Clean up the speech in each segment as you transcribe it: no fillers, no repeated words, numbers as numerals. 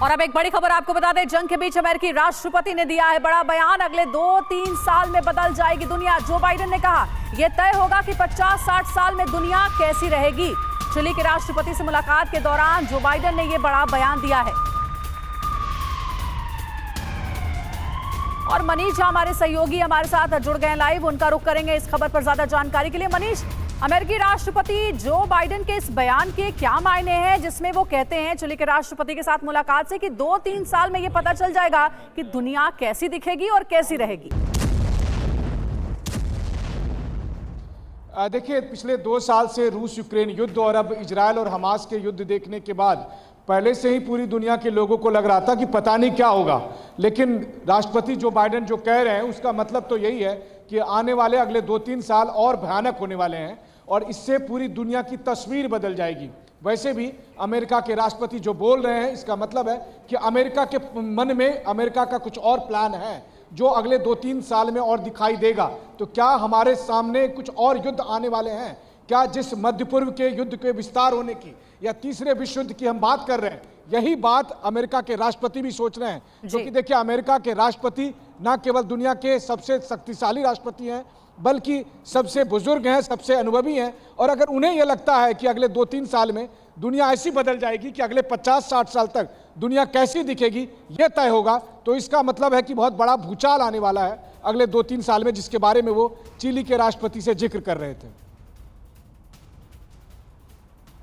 और अब एक बड़ी खबर आपको बता दें, जंग के बीच अमेरिकी राष्ट्रपति ने दिया है बड़ा बयान। अगले 2-3 साल में बदल जाएगी दुनिया। जो बाइडेन ने कहा यह तय होगा कि 50-60 साल में दुनिया कैसी रहेगी। चिली के राष्ट्रपति से मुलाकात के दौरान जो बाइडेन ने यह बड़ा बयान दिया है। और मनीष हमारे सहयोगी हमारे साथ जुड़ गए लाइव, उनका रुख करेंगे इस खबर पर ज्यादा जानकारी के लिए। मनीष, अमेरिकी राष्ट्रपति जो बाइडेन के इस बयान के क्या मायने हैं जिसमें वो कहते हैं चिली के राष्ट्रपति के साथ मुलाकात से कि 2-3 साल में ये पता चल जाएगा कि दुनिया कैसी दिखेगी और कैसी रहेगी? देखिए, पिछले 2 साल से रूस यूक्रेन युद्ध और अब इजरायल और हमास के युद्ध देखने के बाद पहले से ही पूरी दुनिया के लोगों को लग रहा था कि पता नहीं क्या होगा, लेकिन राष्ट्रपति जो बाइडेन जो कह रहे हैं उसका मतलब तो यही है कि आने वाले अगले 2-3 साल और भयानक होने वाले हैं और इससे पूरी दुनिया की तस्वीर बदल जाएगी। वैसे भी अमेरिका के राष्ट्रपति जो बोल रहे हैं इसका मतलब है कि अमेरिका के मन में अमेरिका का कुछ और प्लान है जो अगले 2-3 साल में और दिखाई देगा। तो क्या हमारे सामने कुछ और युद्ध आने वाले हैं? क्या जिस मध्य पूर्व के युद्ध के विस्तार होने की या तीसरे विश्व युद्ध की हम बात कर रहे हैं, यही बात अमेरिका के राष्ट्रपति भी सोच रहे हैं? क्योंकि देखिए, अमेरिका के राष्ट्रपति न केवल दुनिया के सबसे शक्तिशाली राष्ट्रपति हैं बल्कि सबसे बुजुर्ग हैं, सबसे अनुभवी हैं। और अगर उन्हें यह लगता है कि अगले 2-3 साल में दुनिया ऐसी बदल जाएगी कि अगले 50-60 साल तक दुनिया कैसी दिखेगी यह तय होगा, तो इसका मतलब है कि बहुत बड़ा भूचाल आने वाला है अगले 2-3 साल में, जिसके बारे में वो चिली के राष्ट्रपति से जिक्र कर रहे थे।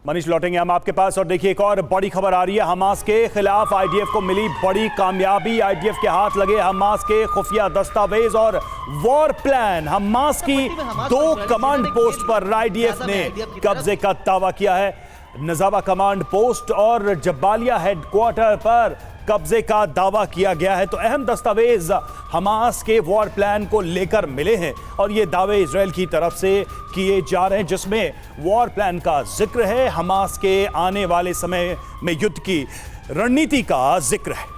मनीष, लौटेंगे हम आपके पास। और देखिए, एक और बड़ी खबर आ रही है। हमास के खिलाफ आईडीएफ को मिली बड़ी कामयाबी। आईडीएफ के हाथ लगे हमास के खुफिया दस्तावेज और वॉर प्लान। हमास की 2 कमांड पोस्ट पर आईडीएफ ने कब्जे का दावा किया है। नजाबा कमांड पोस्ट और जबालिया हेडक्वार्टर पर कब्जे का दावा किया गया है। तो अहम दस्तावेज हमास के वॉर प्लान को लेकर मिले हैं और ये दावे इजराइल की तरफ से किए जा रहे हैं, जिसमें वॉर प्लान का जिक्र है, हमास के आने वाले समय में युद्ध की रणनीति का जिक्र है।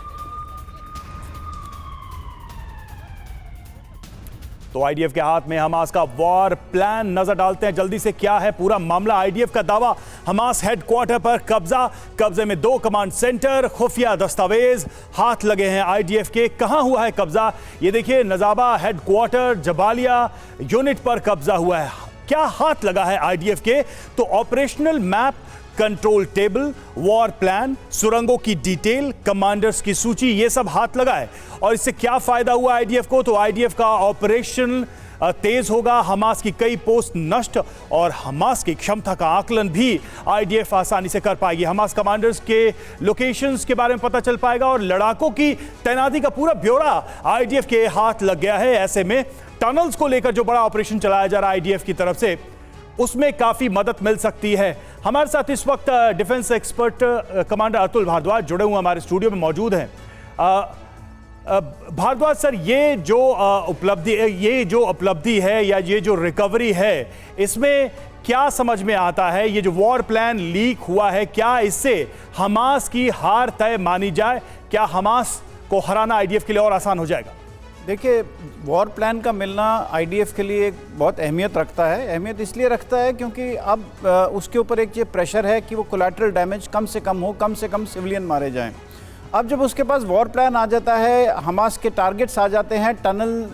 तो आईडीएफ के हाथ में हमास का वॉर प्लान, नजर डालते हैं जल्दी से क्या है पूरा मामला। आईडीएफ का दावा, हमास हेडक्वार्टर पर कब्जा, कब्जे में 2 कमांड सेंटर, खुफिया दस्तावेज हाथ लगे हैं आईडीएफ के। कहां हुआ है कब्जा? ये देखिए, नजाबा हेडक्वार्टर जबालिया यूनिट पर कब्जा हुआ है। क्या हाथ लगा है आईडीएफ के? तो operational map, control table, war plan, सुरंगों की डिटेल, कमांडर्स की सूची, ये सब हाथ लगा है। और इससे क्या फायदा हुआ आईडीएफ को? तो आईडीएफ का ऑपरेशन तेज होगा, हमास की कई पोस्ट नष्ट और हमास की क्षमता का आकलन भी आईडीएफ आसानी से कर पाएगी। हमास कमांडर्स के लोकेशंस के बारे में पता चल पाएगा और लड़ाकों की तैनाती का पूरा ब्यौरा आईडीएफ के हाथ लग गया है। ऐसे में टनल्स को लेकर जो बड़ा ऑपरेशन चलाया जा रहा है आईडीएफ की तरफ से, उसमें काफी मदद मिल सकती है। हमारे साथ इस वक्त defence expert commander Atul Bharadwaj जुड़े हुए हमारे स्टूडियो में मौजूद हैं। भारद्वाज सर, ये जो उपलब्धि है या ये जो रिकवरी है, इसमें क्या समझ में आता है? ये जो वॉर प्लान लीक हुआ है, क्या इससे हमास की हार तय मानी जाए? क्या हमास को हराना आईडीएफ के लिए और आसान हो जाएगा? देखिए, वॉर प्लान का मिलना आईडीएफ के लिए एक बहुत अहमियत रखता है। अहमियत इसलिए रखता है क्योंकि अब उसके ऊपर एक ये प्रेशर है कि वो कोलैटरल डैमेज कम से कम हो, कम से कम सिविलियन मारे जाएं। अब जब उसके पास वॉर प्लान आ जाता है, हमास के टारगेट्स आ जाते हैं, टनल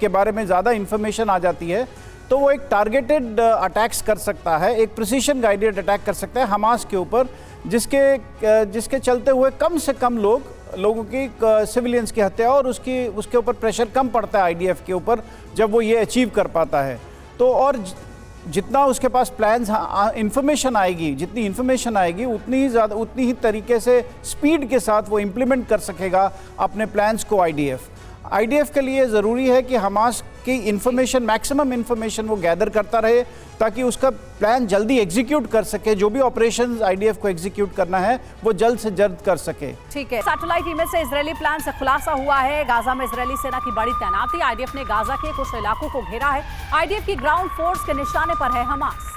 के बारे में ज़्यादा इन्फॉर्मेशन आ जाती है, तो वो एक टारगेटेड अटैक्स कर सकता है, एक प्रिसीशन गाइडेड अटैक कर सकता है हमास के ऊपर, जिसके चलते हुए कम से कम लोगों की सिविलियंस की हत्या और उसके ऊपर प्रेशर कम पड़ता है आईडीएफ के ऊपर जब वो ये अचीव कर पाता है। तो और जितना उसके पास प्लान्स इंफॉर्मेशन आएगी, जितनी इंफॉर्मेशन आएगी उतनी ही तरीके से स्पीड के साथ वो इम्प्लीमेंट कर सकेगा अपने प्लान्स को। आईडीएफ के लिए ज़रूरी है कि हमास की इंफॉर्मेशन, मैक्सिमम इंफॉर्मेशन वो गैदर करता रहे ताकि उसका प्लान जल्दी एग्जीक्यूट कर सके। जो भी ऑपरेशंस आईडीएफ को एग्जीक्यूट करना है वो जल्द से जल्द कर सके। ठीक है, सैटेलाइट इमेज से इजरायली प्लान से खुलासा हुआ है। गाजा में इजरायली सेना की बड़ी तैनाती। आईडीएफ ने गाजा के कुछ इलाकों को घेरा है। आईडीएफ की ग्राउंड फोर्स के निशाने पर है हमास।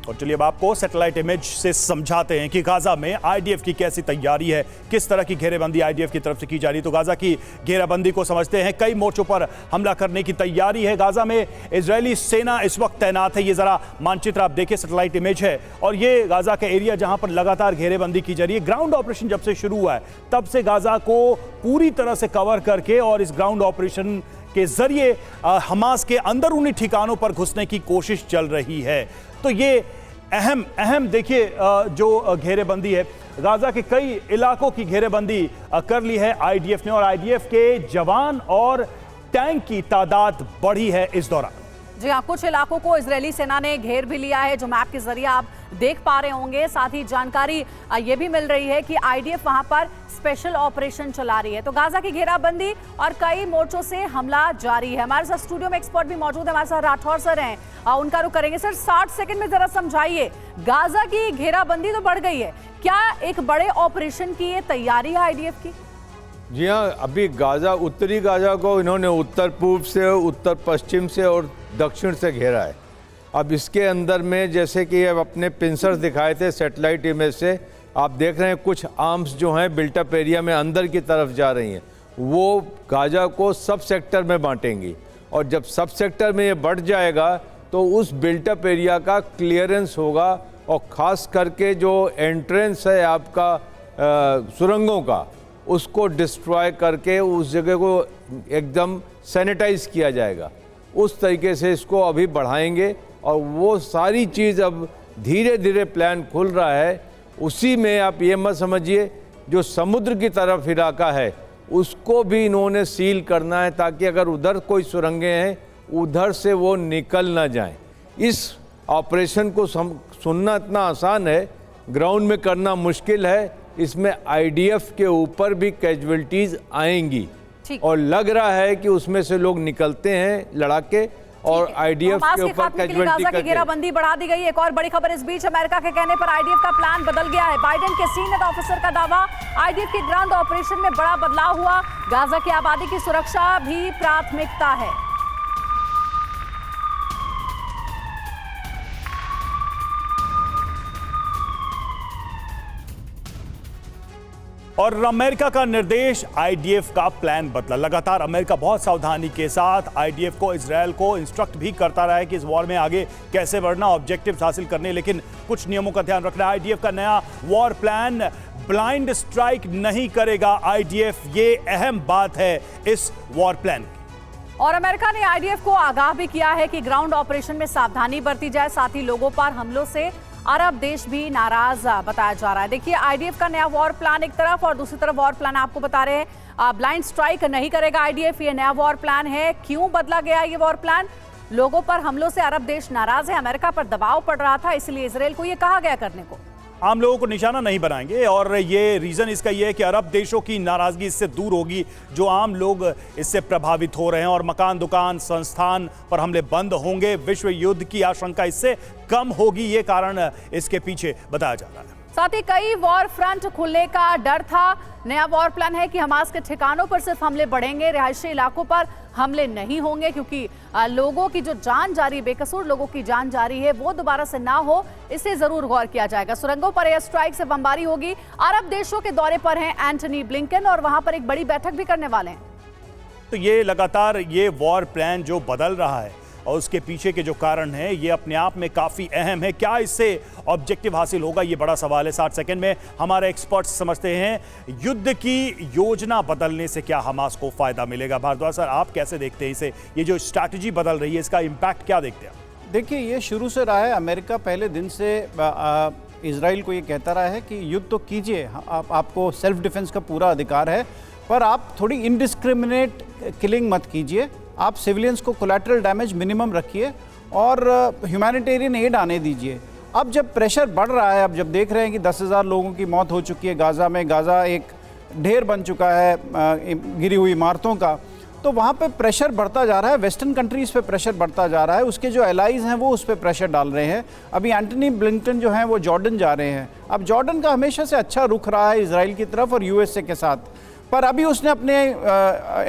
और चलिए अब आपको सैटेलाइट इमेज से समझाते हैं कि गाजा में आईडीएफ की कैसी तैयारी है, किस तरह की घेरेबंदी आईडीएफ की तरफ से की जा रही है। तो गाजा की घेराबंदी को समझते हैं। कई मोर्चों पर हमला करने की तैयारी है। गाजा में इजरायली सेना इस वक्त तैनात है। ये जरा मानचित्र आप देखिए, सैटेलाइट इमेज है और ये गाजा का एरिया जहां पर लगातार घेरेबंदी की जा रही है। ग्राउंड ऑपरेशन जब से शुरू हुआ है तब से गाजा को पूरी तरह से कवर करके और इस ग्राउंड ऑपरेशन के जरिए हमास के अंदरूनी ठिकानों पर घुसने की कोशिश चल रही है। तो ये अहम देखिए जो घेरेबंदी है, गाजा के कई इलाकों की घेरेबंदी कर ली है आईडीएफ ने और आईडीएफ के जवान और टैंक की तादाद बढ़ी है इस दौरान। जी हाँ, कुछ इलाकों को इजरायली सेना ने घेर भी लिया है, जो मैप के जरिए आप देख पा रहे होंगे। साथ ही जानकारी ये भी मिल रही है कि आईडीएफ वहां पर स्पेशल ऑपरेशन चला रही है। तो गाजा की घेराबंदी और कई मोर्चों से हमला जारी है। हमारे साथ स्टूडियो में एक्सपर्ट भी मौजूद है, हमारे साथ राठौर सर हैं, उनका रुख करेंगे। सर 60 सेकंड में जरा समझाइए, गाजा की घेराबंदी तो बढ़ गई है, क्या एक बड़े ऑपरेशन की ये तैयारी है आईडीएफ की? जी हाँ, अभी गाजा, उत्तरी गाजा को इन्होंने उत्तर पूर्व से, उत्तर पश्चिम से और दक्षिण से घेरा है। अब इसके अंदर में जैसे कि अब अपने पिंसर्स दिखाए थे सैटेलाइट इमेज से, आप देख रहे हैं कुछ आर्म्स जो हैं बिल्टअप एरिया में अंदर की तरफ जा रही हैं। वो गाजा को सब सेक्टर में बांटेंगी और जब सब सेक्टर में ये बढ़ जाएगा तो उस बिल्टअप एरिया का क्लियरेंस होगा और ख़ास करके जो एंट्रेंस है आपका सुरंगों का, उसको डिस्ट्रॉय करके उस जगह को एकदम सैनिटाइज किया जाएगा। उस तरीके से इसको अभी बढ़ाएंगे और वो सारी चीज़ अब धीरे धीरे प्लान खुल रहा है। उसी में आप ये मत समझिए जो समुद्र की तरफ इलाका है उसको भी इन्होंने सील करना है, ताकि अगर उधर कोई सुरंगें हैं उधर से वो निकल ना जाएं। इस ऑपरेशन को सुनना इतना आसान है, ग्राउंड में करना मुश्किल है। इसमें आईडीएफ के ऊपर भी कैजुअलिटीज आएंगी और लग रहा है कि उसमें से लोग निकलते हैं लड़ाके और आईडीएफ के ऊपर कैजुअलिटी करके घेराबंदी बढ़ा दी गई। एक और बड़ी खबर इस बीच, अमेरिका के कहने पर आईडीएफ का प्लान बदल गया है। बाइडेन के सीनियर ऑफिसर का दावा, आईडीएफ के ग्राउंड ऑपरेशन में बड़ा बदलाव हुआ। गाजा की आबादी की सुरक्षा भी प्राथमिकता है। और अमेरिका का निर्देश, आईडीएफ का प्लान बदला। लगातार अमेरिका बहुत सावधानी के साथ आईडीएफ को, इजरायल को इंस्ट्रक्ट भी करता रहा है कि इस वॉर में आगे कैसे बढ़ना, ऑब्जेक्टिव्स हासिल करने, लेकिन कुछ नियमों का ध्यान रखना। आईडीएफ का नया वॉर प्लान ब्लाइंड स्ट्राइक नहीं करेगा आईडीएफ, ये अहम बात है इस वॉर प्लान की। और अमेरिका ने आईडीएफ को आगाह भी किया है कि ग्राउंड ऑपरेशन में सावधानी बरती जाए। साथ ही लोगों पर हमलों से अरब देश भी नाराज बताया जा रहा है। देखिए, आईडीएफ का नया वॉर प्लान एक तरफ और दूसरी तरफ वॉर प्लान आपको बता रहे हैं ब्लाइंड स्ट्राइक नहीं करेगा आईडीएफ, ये नया वॉर प्लान है। क्यों बदला गया ये वॉर प्लान? लोगों पर हमलों से अरब देश नाराज है, अमेरिका पर दबाव पड़ रहा था, इसलिए इजरायल को ये कहा गया करने को। आम लोगों को निशाना नहीं बनाएंगे और ये रीजन इसका ये है कि अरब देशों की नाराजगी इससे दूर होगी, जो आम लोग इससे प्रभावित हो रहे हैं, और मकान, दुकान, संस्थान पर हमले बंद होंगे। विश्व युद्ध की आशंका इससे कम होगी, ये कारण इसके पीछे बताया जा रहा है। साथ ही कई वॉर फ्रंट खुलने का डर था। नया वॉर प्लान है कि हमास के ठिकानों पर सिर्फ हमले बढ़ेंगे, रिहायशी इलाकों पर हमले नहीं होंगे, क्योंकि लोगों की जो जान जा रही है, बेकसूर लोगों की जान जा रही है, वो दोबारा से ना हो, इसे जरूर गौर किया जाएगा। सुरंगों पर एयर स्ट्राइक से बमबारी होगी। अरब देशों के दौरे पर हैं एंटनी ब्लिंकन और वहां पर एक बड़ी बैठक भी करने वाले हैं। तो ये लगातार ये वॉर प्लान जो बदल रहा है और उसके पीछे के जो कारण है, ये अपने आप में काफी अहम है। क्या इससे ऑब्जेक्टिव हासिल होगा, ये बड़ा सवाल है। 60 सेकंड में हमारे एक्सपर्ट्स समझते हैं युद्ध की योजना बदलने से क्या हमास को फायदा मिलेगा। भारद्वाज सर, आप कैसे देखते हैं इसे, ये जो स्ट्रैटेजी बदल रही है इसका इंपैक्ट क्या देखते हैं? देखिए, ये शुरू से रहा है, अमेरिका पहले दिन से इजराइल को ये कहता रहा है कि युद्ध तो कीजिए, आपको सेल्फ डिफेंस का पूरा अधिकार है, पर आप थोड़ी इनडिस्क्रिमिनेट किलिंग मत कीजिए, आप सिविलियंस को कोलैटरल डैमेज मिनिमम रखिए और ह्यूमैनिटेरियन एड आने दीजिए। अब जब प्रेशर बढ़ रहा है, अब जब देख रहे हैं कि 10,000 लोगों की मौत हो चुकी है गाज़ा में, गाज़ा एक ढेर बन चुका है गिरी हुई इमारतों का, तो वहाँ पे प्रेशर बढ़ता जा रहा है, वेस्टर्न कंट्रीज़ पे प्रेशर बढ़ता जा रहा है, उसके जो एलाइज़ हैं वो उस पर प्रेशर डाल रहे हैं। अभी एंटनी ब्लिंकन जो हैं वो जॉर्डन जा रहे हैं। अब जॉर्डन का हमेशा से अच्छा रुख रहा है इजराइल की तरफ और यूएसए के साथ, पर अभी उसने अपने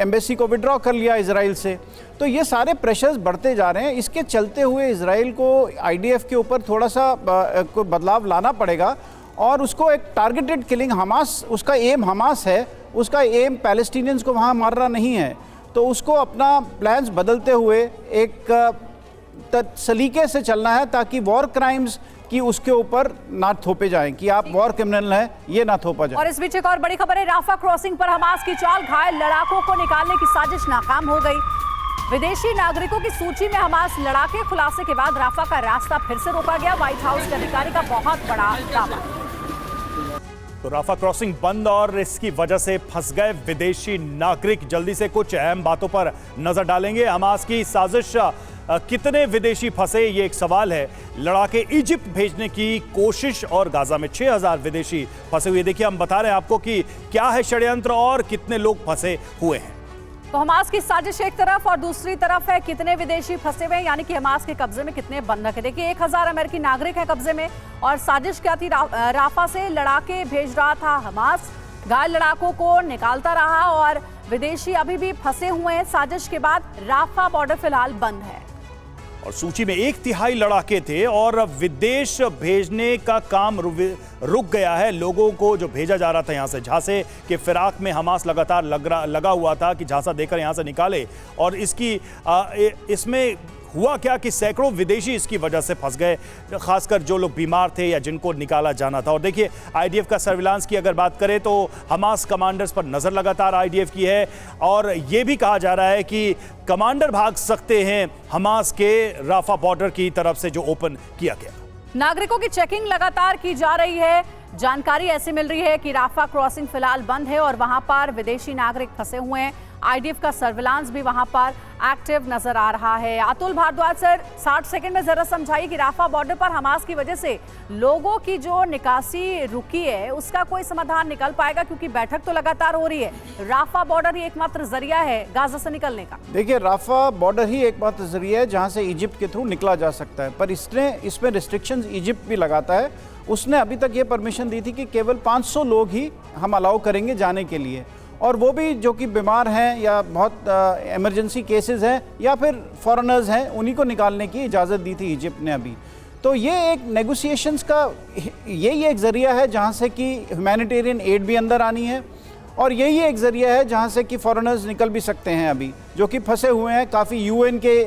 एम्बेसी को विड्रॉ कर लिया इजराइल से। तो ये सारे प्रेशर्स बढ़ते जा रहे हैं। इसके चलते हुए इजराइल को आईडीएफ के ऊपर थोड़ा सा कोई बदलाव लाना पड़ेगा और उसको एक टारगेटेड किलिंग, हमास उसका एम हमास है, उसका एम पैलेस्टीनियंस को वहाँ मारना नहीं है। तो उसको अपना प्लान्स बदलते हुए एक सलीके से चलना है ताकि वॉर क्राइम्स कि उसके ऊपर ना थोपे जाएं कि आप वॉर क्रिमिनल हैं, ये ना थोपा जाए। और इस बीच एक और बड़ी खबर है, राफा क्रॉसिंग पर हमास की चाल, घायल लड़ाकों को निकालने की साजिश नाकाम हो गई। विदेशी नागरिकों की सूची में हमास लड़ाके खुलासे के बाद राफा का रास्ता फिर से रोका गया। व्हाइट हाउस के अधिकारी का बहुत बड़ा दावा। तो राफा क्रॉसिंग बंद और इसकी वजह से फंस गए विदेशी नागरिक। जल्दी से कुछ अहम बातों पर नजर डालेंगे। हमास की साजिश, कितने विदेशी फंसे, ये एक सवाल है। लड़ाके इजिप्ट भेजने की कोशिश और गाजा में 6000 विदेशी फंसे हुए। देखिए हम बता रहे हैं आपको कि क्या है षड्यंत्र और कितने लोग फंसे हुए हैं। तो हमास की साजिश एक तरफ और दूसरी तरफ है कितने विदेशी फंसे हुए हैं, यानी कि हमास के कब्जे में कितने बंधक है। देखिए 1000 अमेरिकी नागरिक हैं कब्जे में। और साजिश क्या थी, राफा से लड़ाके भेज रहा था हमास, घायल लड़ाकों को निकालता रहा और विदेशी अभी भी फंसे हुए हैं। साजिश के बाद राफा बॉर्डर फिलहाल बंद है और सूची में 1/3 लड़ाके थे और विदेश भेजने का काम रुक गया है। लोगों को जो भेजा जा रहा था यहां से, झांसे के फिराक में हमास लगातार लगा हुआ था कि झांसा देकर यहां से निकाले। और इसमें हुआ क्या कि सैकड़ों विदेशी इसकी वजह से फंस गए, खासकर जो लोग बीमार थे या जिनको निकाला जाना था। और देखिए आईडीएफ का सर्विलांस की अगर बात करें तो हमास कमांडर्स पर नजर लगातार आईडीएफ की है और यह भी कहा जा रहा है कि कमांडर भाग सकते हैं हमास के राफा बॉर्डर की तरफ से जो ओपन किया गया। नागरिकों की चेकिंग लगातार की जा रही है। जानकारी ऐसी मिल रही है कि राफा क्रॉसिंग फिलहाल बंद है और वहां पर विदेशी नागरिक फंसे हुए हैं। आईडीएफ का सर्विलांस भी वहां पर एक्टिव नजर आ रहा है। अतुल भारद्वाज सर, 60 सेकंड में जरा समझाइए कि राफा बॉर्डर पर हमास की वजह से लोगों की जो निकासी रुकी है उसका कोई समाधान निकल पाएगा, क्योंकि बैठक तो लगातार हो रही है। राफा बॉर्डर ही एकमात्र जरिया है गाजा से निकलने का। देखिए राफा बॉर्डर ही एकमात्र जरिया है जहां से इजिप्ट के थ्रू निकला जा सकता है, पर इसमें रिस्ट्रिक्शंस इजिप्ट भी लगाता है। उसने अभी तक ये परमिशन दी थी कि केवल 500 लोग ही हम अलाउ करेंगे जाने के लिए, और वो भी जो कि बीमार हैं या बहुत इमरजेंसी केसेस हैं या फिर फॉरेनर्स हैं, उन्हीं को निकालने की इजाज़त दी थी इजिप्ट ने अभी। तो ये एक नेगोशिएशंस का यही एक ज़रिया है जहाँ से कि ह्यूमैनिटेरियन एड भी अंदर आनी है, और यही एक ज़रिया है जहाँ से कि फॉरेनर्स निकल भी सकते हैं अभी, जो कि फंसे हुए हैं। काफ़ी यूएन के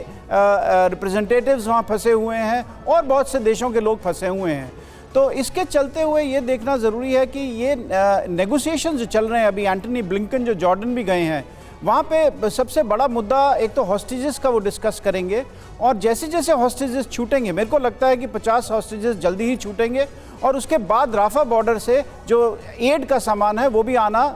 रिप्रेजेंटेटिव्स वहाँ फंसे हुए हैं और बहुत से देशों के लोग फंसे हुए हैं। तो इसके चलते हुए ये देखना ज़रूरी है कि ये नेगोशिएशन जो चल रहे हैं अभी, एंटनी ब्लिंकन जो जॉर्डन भी गए हैं, वहाँ पे सबसे बड़ा मुद्दा एक तो हॉस्टेजेस का वो डिस्कस करेंगे, और जैसे जैसे हॉस्टेजेस छूटेंगे, मेरे को लगता है कि 50 हॉस्टेजेस जल्दी ही छूटेंगे, और उसके बाद राफा बॉर्डर से जो एड का सामान है वो भी आना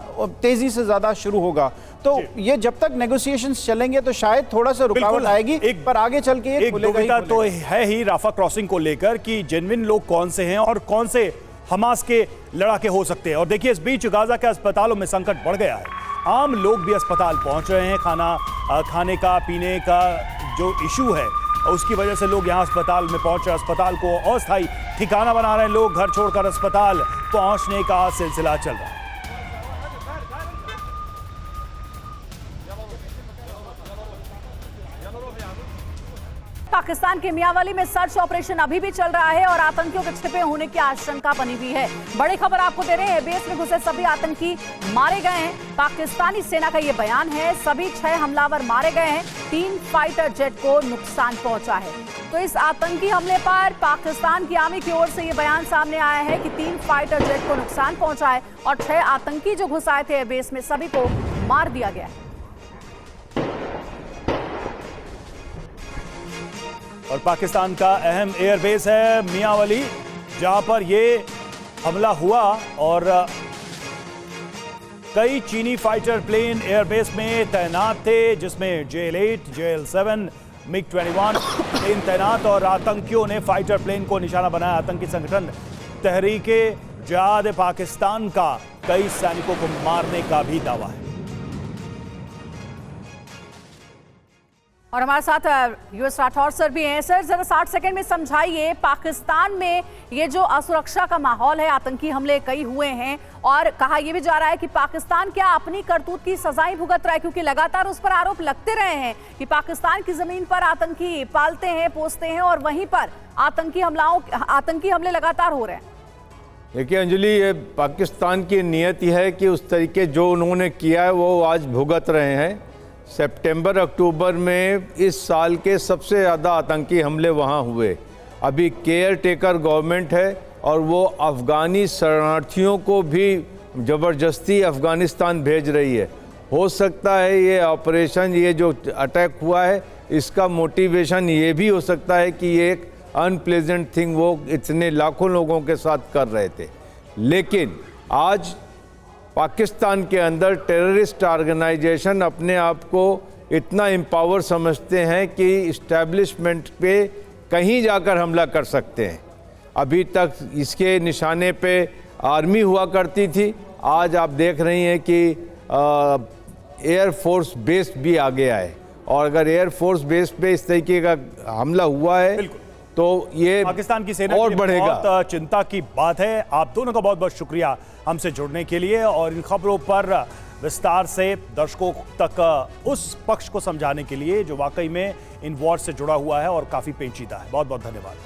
तेज़ी से ज़्यादा शुरू होगा। तो ये जब तक नेगोशिएशंस चलेंगे तो शायद थोड़ा सा रुकावट आएगी, पर आगे चल के एक दुविधा तो है ही राफा क्रॉसिंग को लेकर कि जेन्युइन लोग कौन से हैं और कौन से हमास के लड़ाके हो सकते हैं। और देखिए इस बीच गाजा के अस्पतालों में संकट बढ़ गया है। आम लोग भी अस्पताल पहुंच रहे हैं। खाने का पीने का जो इशू है उसकी वजह से लोग यहाँ अस्पताल में पहुंच रहे हैं। अस्पताल को अस्थायी ठिकाना बना रहे हैं लोग, घर छोड़कर अस्पताल पहुंचने का सिलसिला चल रहा है। पाकिस्तान के मियांवाली में सर्च ऑपरेशन अभी भी चल रहा है और आतंकियों के छिपे होने की आशंका बनी हुई है। बड़ी खबर आपको दे रहे हैं, बेस में घुसे सभी आतंकी मारे गए हैं। पाकिस्तानी सेना का यह बयान है। सभी 6 हमलावर मारे गए हैं। 3 फाइटर जेट को नुकसान पहुंचा है। तो इस आतंकी हमले पर पाकिस्तान की आर्मी की ओर से यह बयान सामने आया है कि 3 फाइटर जेट को नुकसान पहुंचा है और 6 आतंकी जो घुस आए थे बेस में, सभी को मार दिया गया है। और पाकिस्तान का अहम एयरबेस है मियांवाली, जहां पर यह हमला हुआ और कई चीनी फाइटर प्लेन एयरबेस में तैनात थे, जिसमें JL-8, JL-7, MiG-21 प्लेन तैनात, और आतंकियों ने फाइटर प्लेन को निशाना बनाया। आतंकी संगठन तहरीके जिहाद पाकिस्तान का कई सैनिकों को मारने का भी दावा है। और हमारे साथ यूएस राठौर सर भी हैं। सर जरा 60 सेकंड में समझाइए, पाकिस्तान में ये जो असुरक्षा का माहौल है, आतंकी हमले कई हुए हैं और कहा यह भी जा रहा है कि पाकिस्तान क्या अपनी करतूत की सजाएं भुगत रहा है, क्योंकि लगातार उस पर आरोप लगते रहे हैं कि पाकिस्तान की जमीन पर आतंकी पालते हैं, पोसते हैं और वहीं पर आतंकी हमले लगातार हो रहे हैं। देखिए अंजलि, ये पाकिस्तान की नीयत यह है कि उस तरीके जो उन्होंने किया है वो आज भुगत रहे हैं। सितंबर अक्टूबर में इस साल के सबसे ज़्यादा आतंकी हमले वहाँ हुए। अभी केयर टेकर गवर्नमेंट है और वो अफ़गानी शरणार्थियों को भी ज़बरदस्ती अफ़गानिस्तान भेज रही है। हो सकता है ये ऑपरेशन, ये जो अटैक हुआ है, इसका मोटिवेशन ये भी हो सकता है कि ये एक अनप्लेजेंट थिंग वो इतने लाखों लोगों के साथ कर रहे थे। लेकिन आज पाकिस्तान के अंदर टेररिस्ट ऑर्गेनाइजेशन अपने आप को इतना एम्पावर समझते हैं कि इस्टेब्लिशमेंट पे कहीं जाकर हमला कर सकते हैं। अभी तक इसके निशाने पे आर्मी हुआ करती थी, आज आप देख रही हैं कि एयरफोर्स बेस भी आ गया है। और अगर एयरफोर्स बेस पे इस तरीके का हमला हुआ है तो ये पाकिस्तान की सेना और के लिए बढ़ेगा। बहुत चिंता की बात है। आप दोनों का बहुत बहुत शुक्रिया हमसे जुड़ने के लिए और इन खबरों पर विस्तार से दर्शकों तक उस पक्ष को समझाने के लिए जो वाकई में इन वॉर से जुड़ा हुआ है और काफी पेचीदा है। बहुत बहुत धन्यवाद।